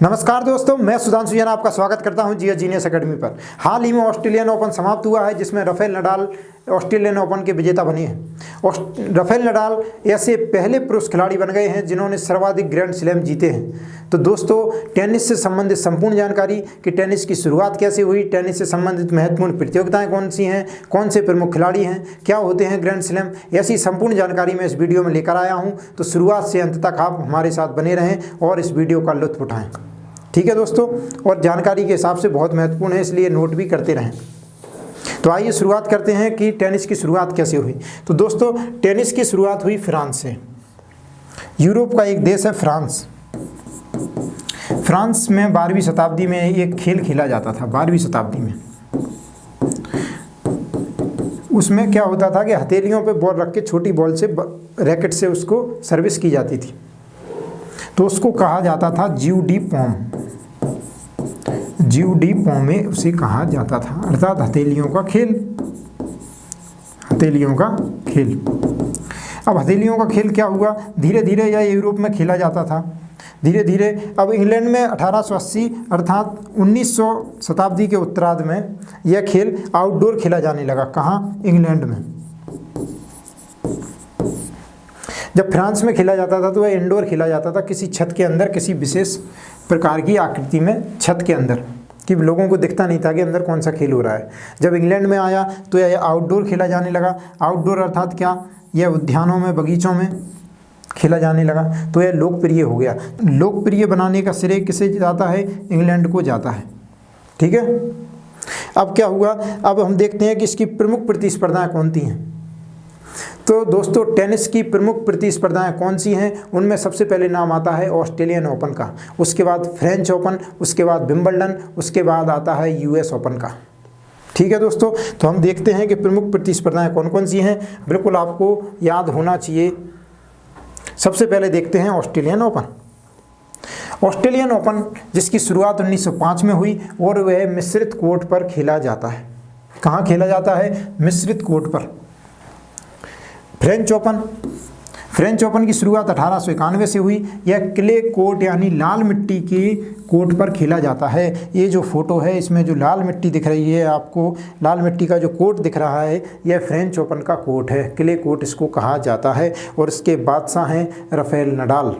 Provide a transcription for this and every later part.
नमस्कार दोस्तों, मैं सुधांशु जैन आपका स्वागत करता हूं जियो जीनियस एकेडमी पर। हाल ही में ऑस्ट्रेलियन ओपन समाप्त हुआ है, जिसमें राफेल नडाल ऑस्ट्रेलियन ओपन के विजेता बने हैं। राफेल नडाल ऐसे पहले पुरुष खिलाड़ी बन गए हैं जिन्होंने सर्वाधिक ग्रैंड स्लैम जीते हैं। तो दोस्तों, टेनिस से संबंधित संपूर्ण जानकारी कि टेनिस की शुरुआत कैसे हुई, टेनिस से संबंधित महत्वपूर्ण प्रतियोगिताएं कौन सी हैं, कौन से प्रमुख खिलाड़ी हैं, क्या होते हैं ग्रैंड स्लैम, ऐसी संपूर्ण जानकारी मैं इस वीडियो में लेकर आया हूँ। तो शुरुआत से अंत तक आप हमारे साथ बने रहें और इस वीडियो का लुत्फ उठाएँ। ठीक है दोस्तों, और जानकारी के हिसाब से बहुत महत्वपूर्ण है, इसलिए नोट भी करते रहें। तो आइए शुरुआत करते हैं कि टेनिस की शुरुआत कैसे हुई। तो दोस्तों, टेनिस की शुरुआत हुई फ्रांस से। यूरोप का एक देश है फ्रांस। फ्रांस में 12वीं शताब्दी में एक खेल खेला जाता था। 12वीं शताब्दी में उसमें क्या होता था कि हथेलियों पे बॉल रख के छोटी बॉल से रैकेट से उसको सर्विस की जाती थी। तो उसको कहा जाता था जिउ डी पॉम। जिउ डी पॉमे उसे कहा जाता था, अर्थात हथेलियों का खेल। हथेलियों का खेल। अब हथेलियों का खेल क्या हुआ, धीरे धीरे यह यूरोप में खेला जाता था। धीरे धीरे अब इंग्लैंड में 1880 अर्थात 1900 शताब्दी के उत्तरार्ध में यह खेल आउटडोर खेला जाने लगा। कहाँ? इंग्लैंड में। जब फ्रांस में खेला जाता था तो वह इंडोर खेला जाता था, किसी छत के अंदर, किसी विशेष प्रकार की आकृति में छत के अंदर, कि लोगों को दिखता नहीं था कि अंदर कौन सा खेल हो रहा है। जब इंग्लैंड में आया तो यह आउटडोर खेला जाने लगा। आउटडोर अर्थात क्या? यह उद्यानों में, बगीचों में खेला जाने लगा। तो यह लोकप्रिय हो गया। लोकप्रिय बनाने का श्रेय किसे जाता है? इंग्लैंड को जाता है। ठीक है। अब क्या हुआ, अब हम देखते हैं कि इसकी प्रमुख प्रतिस्पर्धाएं कौन सी हैं। तो दोस्तों, टेनिस की प्रमुख प्रतिस्पर्धाएं कौन सी हैं? उनमें सबसे पहले नाम आता है ऑस्ट्रेलियन ओपन का, उसके बाद फ्रेंच ओपन, उसके बाद विंबलडन, उसके बाद आता है यूएस ओपन का। ठीक है दोस्तों, तो हम देखते हैं कि प्रमुख प्रतिस्पर्धाएं कौन कौन सी हैं। बिल्कुल आपको याद होना चाहिए। सबसे पहले देखते हैं ऑस्ट्रेलियन ओपन। ऑस्ट्रेलियन ओपन जिसकी शुरुआत 1905 में हुई और वह मिश्रित कोर्ट पर खेला जाता है। कहाँ खेला जाता है? मिश्रित कोर्ट पर। French open. फ्रेंच ओपन की शुरुआत 1891 से हुई। यह क्ले कोर्ट यानी लाल मिट्टी की कोर्ट पर खेला जाता है। ये जो फोटो है इसमें जो लाल मिट्टी दिख रही है आपको, लाल मिट्टी का जो कोर्ट दिख रहा है, यह फ्रेंच ओपन का कोर्ट है। क्ले कोर्ट इसको कहा जाता है। और इसके बादशाह हैं राफेल नडाल।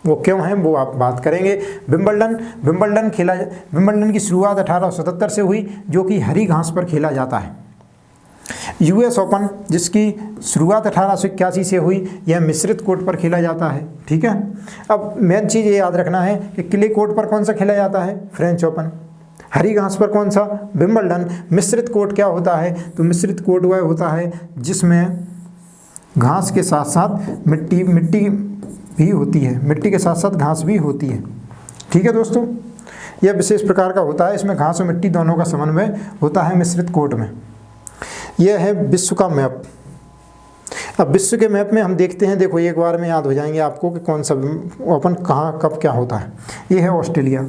वो क्यों हैं वो आप बात करेंगे। विंबलडन की शुरुआत 1877 से हुई, जो कि हरी घास पर खेला जाता है। यूएस ओपन जिसकी शुरुआत 1881 से हुई, यह मिश्रित कोर्ट पर खेला जाता है। ठीक है। अब मेन चीज़ ये याद रखना है कि क्ले कोर्ट पर कौन सा खेला जाता है? French open. हरी घास पर कौन सा? विंबलडन। मिश्रित कोर्ट क्या होता है? तो मिश्रित कोर्ट वह होता है जिसमें घास के साथ साथ मिट्टी भी होती है, मिट्टी के साथ साथ घास भी होती है। ठीक है दोस्तों, यह विशेष प्रकार का होता है। इसमें घास और मिट्टी दोनों का समन्वय होता है मिश्रित कोर्ट में। यह है विश्व का मैप। अब विश्व के मैप में हम देखते हैं, देखो एक बार में याद हो जाएंगे आपको कि कौन सा ओपन कहाँ कब क्या होता है। ये है ऑस्ट्रेलिया।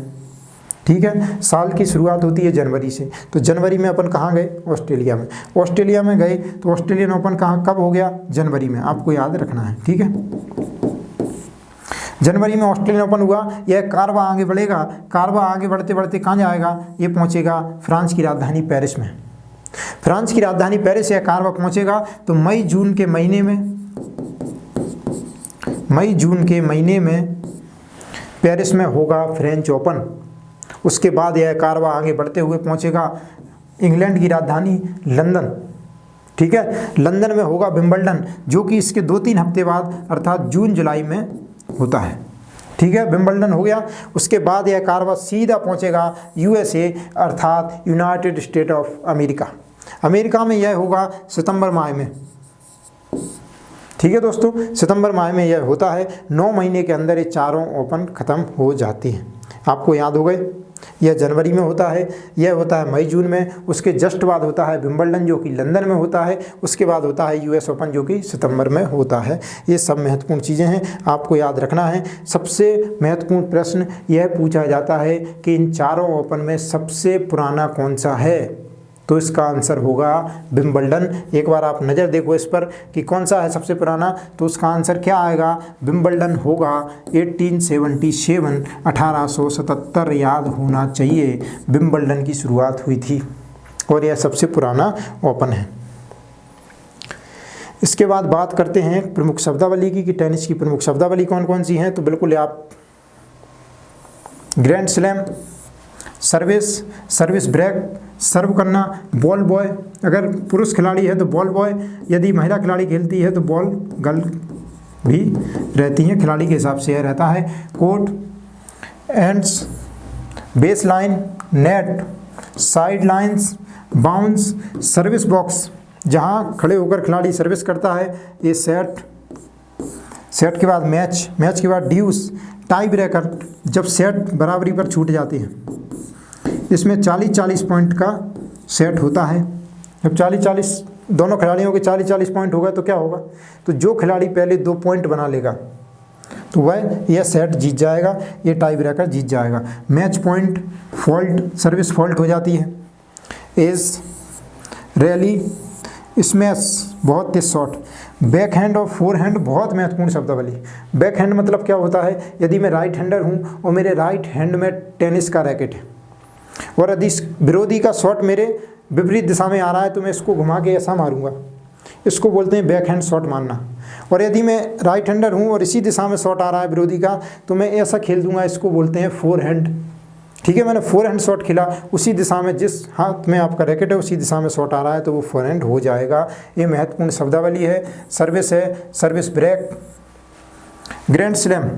ठीक है। साल की शुरुआत होती है जनवरी से। तो जनवरी में अपन कहाँ गए? ऑस्ट्रेलिया में। ऑस्ट्रेलिया में गए तो ऑस्ट्रेलियन ओपन कहाँ कब हो गया? जनवरी में। आपको याद रखना है। ठीक है। जनवरी में ऑस्ट्रेलियन ओपन हुआ। यह कारवां आगे बढ़ेगा। कारवां आगे बढ़ते बढ़ते कहाँ जाएगा? ये पहुँचेगा फ्रांस की राजधानी पेरिस में। फ्रांस की राजधानी पेरिस या कारवां पहुंचेगा तो मई जून के महीने में पेरिस में होगा फ्रेंच ओपन। उसके बाद यह कारवां आगे बढ़ते हुए पहुंचेगा इंग्लैंड की राजधानी लंदन। ठीक है। लंदन में होगा विंबलडन, जो कि इसके 2-3 हफ्ते बाद अर्थात जून जुलाई में होता है। ठीक है। विंबलडन हो गया। उसके बाद यह कारवां सीधा पहुंचेगा यूएसए अर्थात United state of America. America में यह होगा सितंबर माह में। ठीक है दोस्तों, सितंबर माह में यह होता है। 9 महीने के अंदर ये चारों ओपन खत्म हो जाती हैं। आपको याद हो गए। यह जनवरी में होता है, यह होता है मई जून में। उसके जस्ट बाद होता है विंबलडन जो कि लंदन में होता है। उसके बाद होता है यूएस ओपन जो कि सितंबर में होता है। ये सब महत्वपूर्ण चीज़ें हैं, आपको याद रखना है। सबसे महत्वपूर्ण प्रश्न यह पूछा जाता है कि इन चारों ओपन में सबसे पुराना कौन सा है? तो इसका आंसर होगा विंबलडन। एक बार आप नज़र देखो इस पर कि कौन सा है सबसे पुराना, तो उसका आंसर क्या आएगा, विंबलडन होगा। 1877 1877 याद होना चाहिए, विंबलडन की शुरुआत हुई थी और यह सबसे पुराना ओपन है। इसके बाद बात करते हैं प्रमुख शब्दावली की कि टेनिस की प्रमुख शब्दावली कौन कौन सी हैं। तो बिल्कुल आप ग्रैंड स्लैम, सर्विस ब्रेक, सर्व करना, बॉल बॉय, अगर पुरुष खिलाड़ी है तो बॉल बॉय, यदि महिला खिलाड़ी खेलती है तो बॉल गर्ल भी रहती हैं, खिलाड़ी के हिसाब से यह रहता है। Court, ends, base line, net, side lines, bounce, service box, जहाँ खड़े होकर खिलाड़ी सर्विस करता है, ये सेट के बाद मैच के बाद ड्यूस, टाई ब्रेकर, जब सेट बराबरी पर छूट जाते हैं। इसमें 40-40 पॉइंट का सेट होता है। जब 40-40 दोनों खिलाड़ियों के 40-40 पॉइंट होगा तो क्या होगा, तो जो खिलाड़ी पहले 2 पॉइंट बना लेगा तो वह यह सेट जीत जाएगा, ये टाई ब्रेकर जीत जाएगा। Match point, fault, service fault हो जाती है। एज, रैली, स्मैश, बहुत तेज शॉट, बैक हैंड और फोर हैंड, बहुत महत्वपूर्ण शब्दावली। बैक हैंड मतलब क्या होता है, यदि मैं राइट हैंडर हूँ और मेरे राइट हैंड में टेनिस का रैकेट है और यदि विरोधी का शॉट मेरे विपरीत दिशा में आ रहा है तो मैं इसको घुमा के ऐसा मारूंगा, इसको बोलते हैं बैक हैंड शॉट मारना। और यदि मैं राइट हैंडर हूँ और इसी दिशा में शॉट आ रहा है विरोधी का तो मैं ऐसा खेल दूंगा, इसको बोलते हैं फोर हैंड। ठीक है, मैंने फोर हैंड शॉट खेला, उसी दिशा में, जिस हाथ में आपका रैकेट है उसी दिशा में शॉट आ रहा है तो वो फोर हैंड हो जाएगा। ये महत्वपूर्ण शब्दावली है। सर्विस है, सर्विस ब्रेक, ग्रैंड स्लैम।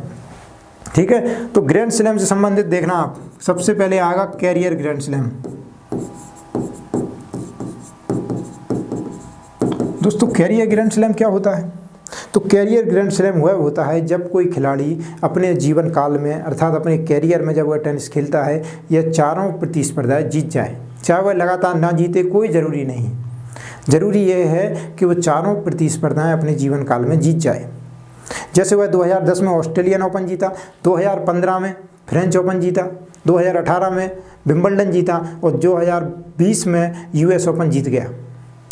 ठीक है, तो ग्रैंड स्लैम से संबंधित देखना आप, सबसे पहले आएगा कैरियर ग्रैंड स्लैम। दोस्तों कैरियर ग्रैंड स्लैम क्या होता है, तो कैरियर ग्रैंड स्लैम वह होता है जब कोई खिलाड़ी अपने जीवन काल में अर्थात अपने कैरियर में जब वह टेनिस खेलता है यह चारों प्रतिस्पर्धाएं जीत जाए। चाहे वह लगातार ना जीते कोई ज़रूरी नहीं, ज़रूरी यह है कि वह चारों प्रतिस्पर्धाएं अपने जीवन काल में जीत जाए। जैसे वह 2010 में ऑस्ट्रेलियन ओपन जीता, 2015 में फ्रेंच ओपन जीता, 2018 में विंबलडन जीता और 2020 में यूएस ओपन जीत गया।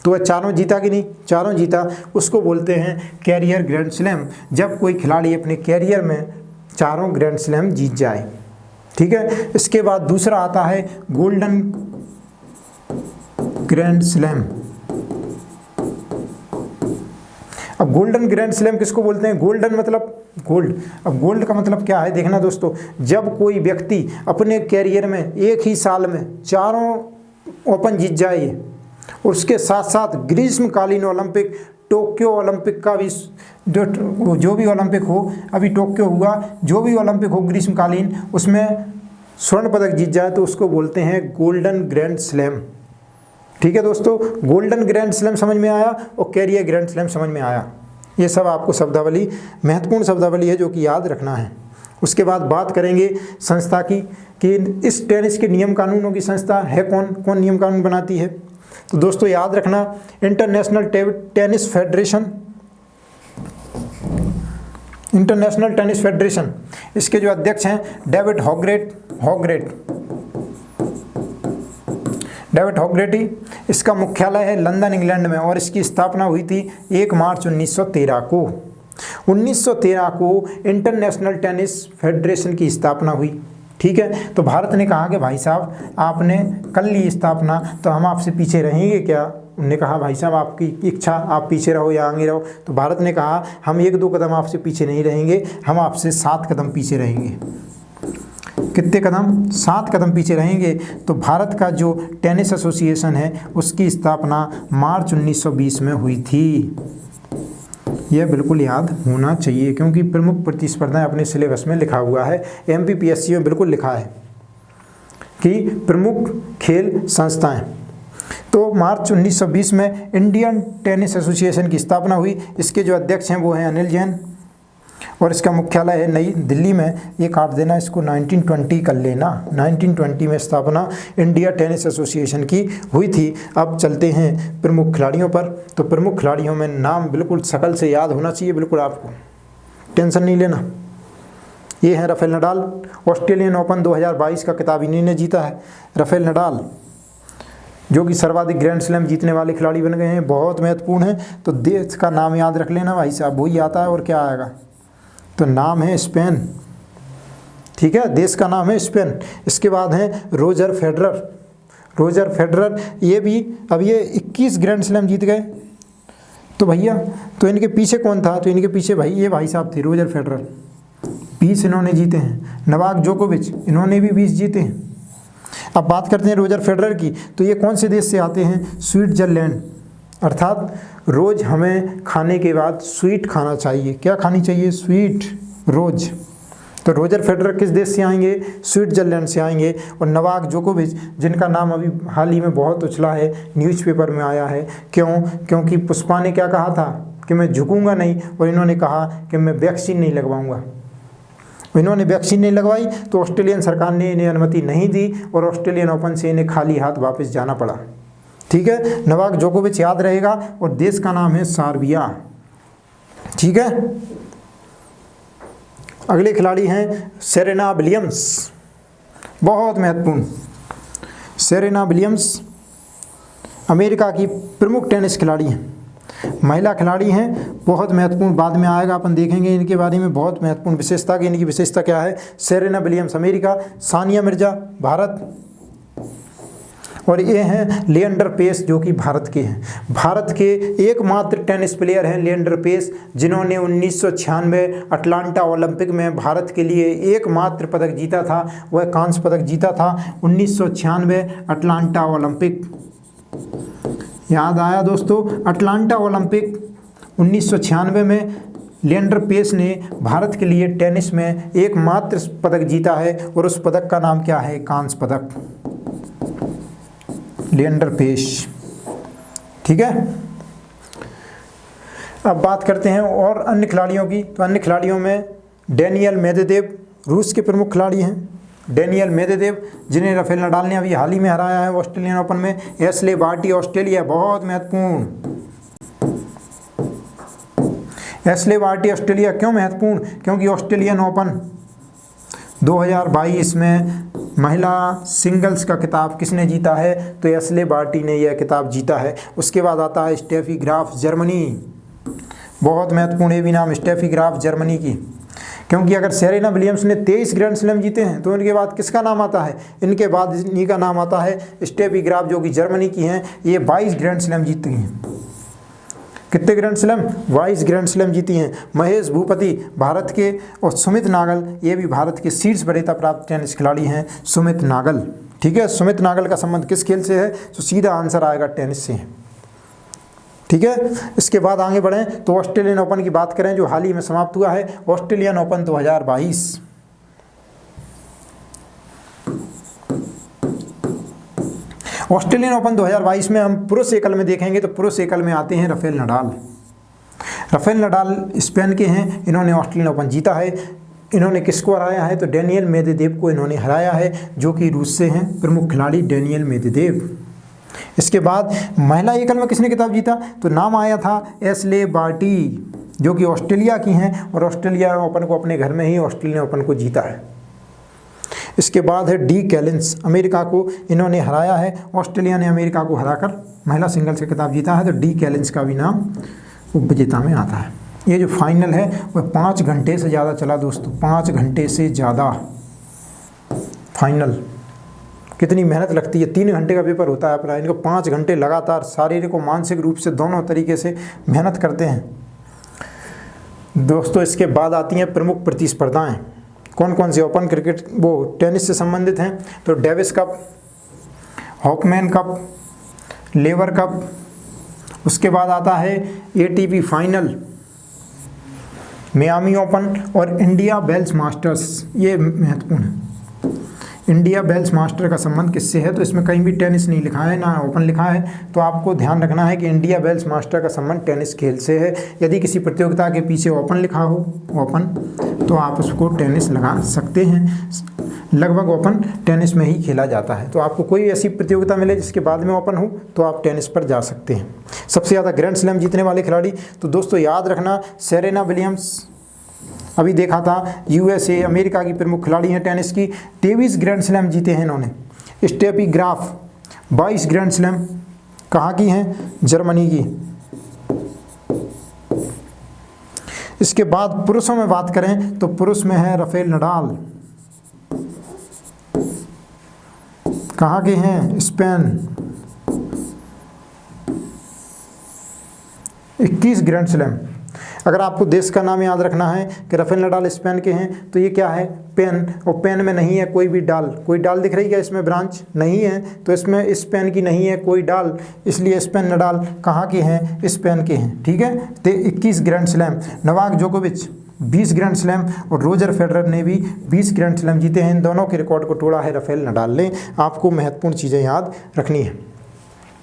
तो वह चारों जीता कि नहीं, चारों जीता, उसको बोलते हैं कैरियर ग्रैंड स्लैम, जब कोई खिलाड़ी अपने कैरियर में चारों ग्रैंड स्लैम जीत जाए। ठीक है, इसके बाद दूसरा आता है गोल्डन ग्रैंड स्लैम। अब गोल्डन ग्रैंड स्लैम किसको बोलते हैं, गोल्डन मतलब गोल्ड। अब गोल्ड का मतलब क्या है, देखना दोस्तों, जब कोई व्यक्ति अपने कैरियर में एक ही साल में चारों ओपन जीत जाए और उसके साथ साथ ग्रीष्मकालीन ओलंपिक, टोक्यो ओलंपिक का भी जो भी ओलंपिक हो, अभी टोक्यो हुआ, जो भी ओलंपिक हो ग्रीष्मकालीन, उसमें स्वर्ण पदक जीत जाए तो उसको बोलते हैं गोल्डन ग्रैंड स्लैम। ठीक है दोस्तों, गोल्डन ग्रैंड स्लैम समझ में आया और कैरियर ग्रैंड स्लैम समझ में आया। ये सब आपको शब्दावली, महत्वपूर्ण शब्दावली है जो कि याद रखना है। उसके बाद बात करेंगे संस्था की कि इस टेनिस के नियम कानूनों की संस्था है कौन, कौन नियम कानून बनाती है। तो दोस्तों याद रखना, international tennis federation, international tennis federation, इसके जो अध्यक्ष हैं डेविड हॉगरेटी। इसका मुख्यालय है लंदन इंग्लैंड में और इसकी स्थापना हुई थी 1 मार्च 1913 को। 1913 को इंटरनेशनल टेनिस फेडरेशन की स्थापना हुई। ठीक है, तो भारत ने कहा कि भाई साहब आपने कर ली स्थापना तो हम आपसे पीछे रहेंगे क्या। उन्होंने कहा भाई साहब आपकी इच्छा, आप पीछे रहो या आगे रहो। तो भारत ने कहा हम 1-2 कदम आपसे पीछे नहीं रहेंगे, हम आपसे 7 कदम पीछे रहेंगे। कितने कदम, 7 कदम पीछे रहेंगे। तो भारत का जो टेनिस एसोसिएशन है उसकी स्थापना मार्च 1920 में हुई थी। यह बिल्कुल याद होना चाहिए क्योंकि प्रमुख प्रतिस्पर्धाएं अपने सिलेबस में लिखा हुआ है, एमपीपीएससी में बिल्कुल लिखा है कि प्रमुख खेल संस्थाएं। तो मार्च 1920 में इंडियन टेनिस एसोसिएशन की स्थापना हुई। इसके जो अध्यक्ष हैं वो हैं अनिल जैन और इसका मुख्यालय है नई दिल्ली में। ये काट देना, इसको 1920 कर लेना। 1920 में स्थापना इंडिया टेनिस एसोसिएशन की हुई थी। अब चलते हैं प्रमुख खिलाड़ियों पर। तो प्रमुख खिलाड़ियों में नाम बिल्कुल शकल से याद होना चाहिए, बिल्कुल आपको टेंशन नहीं लेना। ये हैं राफेल नडाल, ऑस्ट्रेलियन ओपन 2022 का खिताब इन्हीं ने जीता है। राफेल नडाल जो कि सर्वाधिक ग्रैंड स्लैम जीतने वाले खिलाड़ी बन गए हैं, बहुत महत्वपूर्ण है। तो देश का नाम याद रख लेना भाई साहब, वही आता है और क्या आएगा, तो नाम है स्पेन, ठीक है, देश का नाम है स्पेन। इसके बाद है रोजर फेडरर। रोजर फेडरर ये भी अब ये 21 ग्रैंड स्लैम जीत गए। तो भैया तो इनके पीछे कौन था, तो इनके पीछे भाई ये भाई साहब थे रोजर फेडरर, 20 इन्होंने जीते हैं। नोवाक जोकोविच इन्होंने भी 20 जीते हैं। अब बात करते हैं रोजर फेडरर की, तो ये कौन से देश से आते हैं, स्विट्जरलैंड। अर्थात रोज़ हमें खाने के बाद स्वीट खाना चाहिए, क्या खानी चाहिए, स्वीट रोज़। तो रोजर फेडरर किस देश से आएंगे, स्विट्जरलैंड से आएंगे। और नोवाक जोकोविच जिनका नाम अभी हाल ही में बहुत उछला है, न्यूज़पेपर में आया है, क्यों, क्योंकि पुष्पा ने क्या कहा था कि मैं झुकूंगा नहीं, और इन्होंने कहा कि मैं वैक्सीन नहीं लगवाऊंगा। इन्होंने वैक्सीन नहीं लगवाई तो ऑस्ट्रेलियन सरकार ने इन्हें अनुमति नहीं दी और ऑस्ट्रेलियन ओपन से इन्हें खाली हाथ वापस जाना पड़ा, ठीक है। नोवाक जोकोविच याद रहेगा, और देश का नाम है सर्बिया, ठीक है। अगले खिलाड़ी हैं सेरेना विलियम्स, बहुत महत्वपूर्ण। सेरेना विलियम्स अमेरिका की प्रमुख टेनिस खिलाड़ी हैं, महिला खिलाड़ी हैं, बहुत महत्वपूर्ण, बाद में आएगा अपन देखेंगे इनके बारे में, बहुत महत्वपूर्ण विशेषता की इनकी विशेषता क्या है। Serena Williams America, Sania Mirza Bharat, और ये हैं लिएंडर पेस जो कि भारत के हैं। भारत के एकमात्र टेनिस प्लेयर हैं लिएंडर पेस, जिन्होंने 1996 अटलांटा ओलंपिक में भारत के लिए एकमात्र पदक जीता था, वह कांस्य पदक जीता था 1996 अटलांटा ओलंपिक। याद आया दोस्तों, अटलांटा ओलंपिक 1996 में लिएंडर पेस ने भारत के लिए टेनिस में एकमात्र पदक जीता है, और उस पदक का नाम क्या है, कांस्य पदक, लिएंडर पेस, ठीक है। अब बात करते हैं और अन्य खिलाड़ियों की, तो अन्य खिलाड़ियों में डेनियल मेदवेदेव रूस के प्रमुख खिलाड़ी हैं। डेनियल मेदवेदेव जिन्हें राफेल नडाल ने अभी हाल ही में हराया है ऑस्ट्रेलियन ओपन में। एशले बार्टी ऑस्ट्रेलिया, बहुत महत्वपूर्ण, एशले बार्टी ऑस्ट्रेलिया क्यों महत्वपूर्ण, क्योंकि ऑस्ट्रेलियन ओपन 2022 में महिला सिंगल्स का खिताब किसने जीता है, तो एशले बार्टी ने यह खिताब जीता है। उसके बाद आता है स्टेफी ग्राफ जर्मनी, बहुत महत्वपूर्ण है भी नाम स्टेफी ग्राफ जर्मनी की, क्योंकि अगर सेरेना विलियम्स ने 23 ग्रैंड स्लैम जीते हैं तो इनके बाद किसका नाम आता है, इनके बाद इन्हीं का नाम आता है स्टेफी ग्राफ, जो कि जर्मनी की हैं। ये 22 ग्रैंड स्लैम जीती हैं। कितने ग्रैंड स्लैम, 22 ग्रैंड स्लैम जीती हैं। महेश भूपति भारत के, और सुमित नागल ये भी भारत के शीर्ष वरीयता प्राप्त टेनिस खिलाड़ी हैं, सुमित नागल, ठीक है। सुमित नागल का संबंध किस खेल से है, तो सीधा आंसर आएगा टेनिस से, ठीक है। इसके बाद आगे बढ़ें तो ऑस्ट्रेलियन ओपन की बात करें जो हाल ही में समाप्त हुआ है, ऑस्ट्रेलियन ओपन 2022। ऑस्ट्रेलियन ओपन 2022 में हम पुरुष एकल में देखेंगे तो पुरुष एकल में आते हैं Rafael Nadal. Rafael Nadal Spain के हैं, इन्होंने ऑस्ट्रेलियन ओपन जीता है। इन्होंने किसको हराया है, तो डेनियल मेदवेदेव को इन्होंने हराया है, जो कि रूस से हैं, प्रमुख खिलाड़ी डेनियल मेदवेदेव। इसके बाद महिला एकल में किसने खिताब जीता, तो नाम आया था एशले बार्टी, जो कि ऑस्ट्रेलिया की हैं, और ऑस्ट्रेलिया ओपन को अपने घर में ही ऑस्ट्रेलियन ओपन को जीता है। इसके बाद है डी कैलिंस, अमेरिका को इन्होंने हराया है, ऑस्ट्रेलिया ने अमेरिका को हराकर महिला सिंगल्स का खिताब जीता है, तो डी कैलिंस का भी नाम उपविजेता में आता है। ये जो फाइनल है वह 5 घंटे से ज़्यादा चला दोस्तों, 5 घंटे से ज़्यादा फाइनल। कितनी मेहनत लगती है, 3 घंटे का पेपर होता है अपना, इनको 5 घंटे लगातार शारीरिक और मानसिक रूप से दोनों तरीके से मेहनत करते हैं दोस्तों। इसके बाद आती हैं प्रमुख प्रतिस्पर्धाएं, कौन कौन से ओपन क्रिकेट वो टेनिस से संबंधित हैं, तो डेविस कप, हॉकमैन कप, लेवर कप, उसके बाद आता है एटीपी फाइनल, मियामी ओपन और इंडिया वेल्स मास्टर्स। ये महत्वपूर्ण है, इंडिया वेल्स मास्टर का संबंध किससे है, तो इसमें कहीं भी टेनिस नहीं लिखा है ना ओपन लिखा है, तो आपको ध्यान रखना है कि इंडिया वेल्स मास्टर का संबंध टेनिस खेल से है। यदि किसी प्रतियोगिता के पीछे ओपन लिखा हो ओपन, तो आप उसको टेनिस लगा सकते हैं। लगभग ओपन टेनिस में ही खेला जाता है, तो आपको कोई ऐसी प्रतियोगिता मिले जिसके बाद में ओपन हो तो आप टेनिस पर जा सकते हैं। सबसे ज़्यादा ग्रैंड स्लैम जीतने वाले खिलाड़ी, तो दोस्तों याद रखना सेरेना विलियम्स, अभी देखा था यूएसए अमेरिका की प्रमुख खिलाड़ी हैं टेनिस की, 23 ग्रैंड स्लैम जीते हैं इन्होंने। स्टेफी ग्राफ 22 ग्रैंड स्लैम कहाँ की हैं? जर्मनी की। इसके बाद पुरुषों में बात करें तो पुरुष में है राफेल नडाल, कहाँ के हैं? Spain, 21 grand slam. अगर आपको देश का नाम याद रखना है कि राफेल नडाल स्पेन के हैं तो ये क्या है? पेन, और पेन में नहीं है कोई भी डाल। कोई डाल दिख रही है क्या इसमें? ब्रांच नहीं है, तो इसमें स्पेन की नहीं है कोई डाल, इसलिए स्पेन नडाल कहाँ के हैं? स्पेन के हैं। ठीक है, तो 21 ग्रैंड स्लैम। नोवाक जोकोविच 20 ग्रैंड स्लैम और रोजर फेडरर ने भी 20 ग्रैंड स्लैम जीते हैं। इन दोनों के रिकॉर्ड को तोड़ा है राफेल नडाल ने। आपको महत्वपूर्ण चीज़ें याद रखनी है।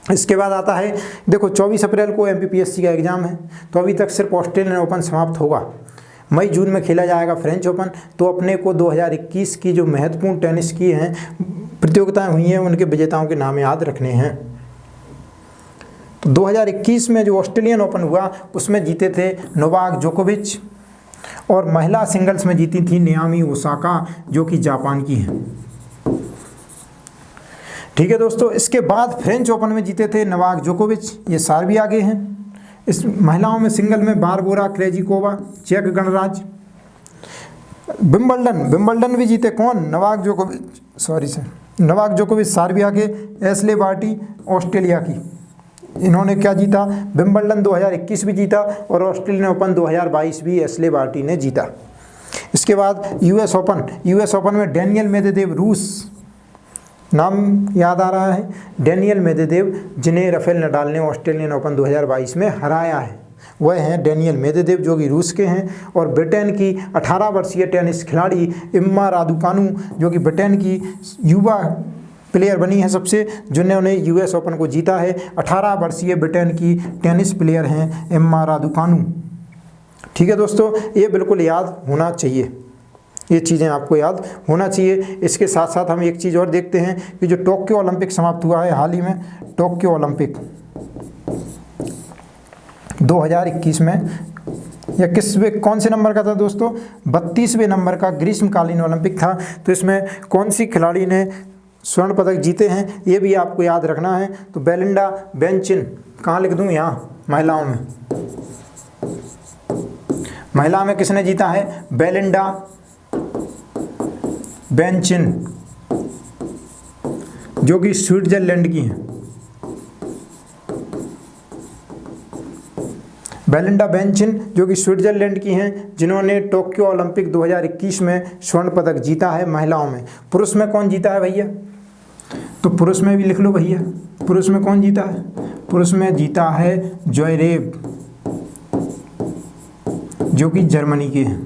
इसके बाद आता है, देखो 24 अप्रैल को MPPSC का एग्ज़ाम है, तो अभी तक सिर्फ ऑस्ट्रेलियन ओपन समाप्त होगा। मई जून में खेला जाएगा फ्रेंच ओपन। तो अपने को 2021 की जो महत्वपूर्ण टेनिस की हैं प्रतियोगिताएं हुई हैं उनके विजेताओं के नाम याद रखने हैं। तो 2021 में जो ऑस्ट्रेलियन ओपन हुआ उसमें जीते थे नोवाक जोकोविच, और महिला सिंगल्स में जीती थी नाओमी ओसाका जो कि जापान की हैं। ठीक है दोस्तों, इसके बाद फ्रेंच ओपन में जीते थे नोवाक जोकोविच, ये सर्बिया के हैं। इस महिलाओं में सिंगल में बारबोरा क्रेजिकोवा, चेक गणराज्य। विंबलडन भी जीते कौन? नोवाक जोकोविच सर्बिया के, एशले बार्टी ऑस्ट्रेलिया की। इन्होंने क्या जीता? विंबलडन 2021 भी जीता और ऑस्ट्रेलियन ओपन 2022 भी एशले बार्टी ने जीता। इसके बाद यूएस ओपन में डेनियल मेदवेदेव, रूस, नाम याद आ रहा है, डेनियल मेदवेदेव, जिन्हें राफेल नडाल ने ऑस्ट्रेलियन ओपन 2022 में हराया है। वह हैं डेनियल मेदवेदेव जो कि रूस के हैं। और ब्रिटेन की 18 वर्षीय टेनिस खिलाड़ी इम्मा रादुकानु जो कि ब्रिटेन की युवा प्लेयर बनी है सबसे, जिन्होंने यूएस ओपन को जीता है। 18 वर्षीय ब्रिटेन की टेनिस प्लेयर हैं इम्मा रादुकानु। ठीक है दोस्तों, ये बिल्कुल याद होना चाहिए, ये चीज़ें आपको याद होना चाहिए। इसके साथ साथ हम एक चीज़ और देखते हैं कि जो टोक्यो ओलंपिक समाप्त हुआ है हाल ही में, टोक्यो ओलंपिक 2021 में, या कौन से नंबर का था दोस्तों? 32वें नंबर का ग्रीष्मकालीन ओलंपिक था। तो इसमें कौन सी खिलाड़ी ने स्वर्ण पदक जीते हैं ये भी आपको याद रखना है। तो बेलिंडा बेंचिन, कहाँ लिख दूँ? यहाँ महिलाओं में किसने जीता है? बेलिंडा बेंचिन जो कि स्विट्जरलैंड की हैं। बेलिंडा बेंचिन जो कि स्विट्जरलैंड की हैं, जिन्होंने टोक्यो ओलंपिक 2021 में स्वर्ण पदक जीता है महिलाओं में। पुरुष में कौन जीता है भैया? तो पुरुष में भी लिख लो भैया, पुरुष में कौन जीता है? पुरुष में जीता है ज़्वेरेव जो कि जर्मनी के हैं।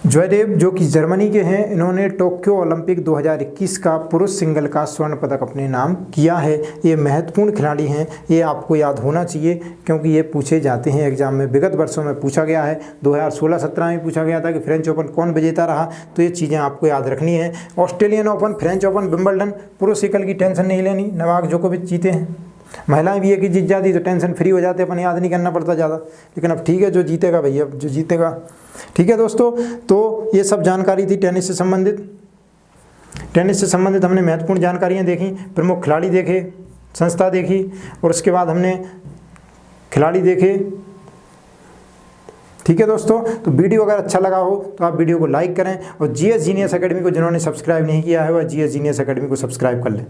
ज़्वेरेव जो कि जर्मनी के हैं, इन्होंने टोक्यो ओलंपिक 2021 का पुरुष सिंगल का स्वर्ण पदक अपने नाम किया है। ये महत्वपूर्ण खिलाड़ी हैं, ये आपको याद होना चाहिए क्योंकि ये पूछे जाते हैं एग्जाम में। विगत वर्षों में पूछा गया है, 2016-17 में पूछा गया था कि फ्रेंच ओपन कौन विजेता रहा, तो ये चीज़ें आपको याद रखनी है। Australian open, French open, Wimbledon, पुरुष सिंगल की टेंशन नहीं लेनी, नोवाक जोकोविच जीते हैं। महिलाएं भी एक ही जीत जाती तो टेंशन फ्री हो जाते, अपन याद नहीं करना पड़ता ज़्यादा। लेकिन अब ठीक है, जो जीतेगा भैया, जो जीतेगा। ठीक है दोस्तों, तो ये सब जानकारी थी टेनिस से संबंधित। टेनिस से संबंधित हमने महत्वपूर्ण जानकारियाँ देखी, प्रमुख खिलाड़ी देखे, संस्था देखी, और उसके बाद हमने खिलाड़ी देखे। ठीक है दोस्तों, तो वीडियो अगर अच्छा लगा हो तो आप वीडियो को लाइक करें, और GS जीनियस एकेडमी को जिन्होंने सब्सक्राइब नहीं किया है वह GS जीनियस एकेडमी को सब्सक्राइब कर लें।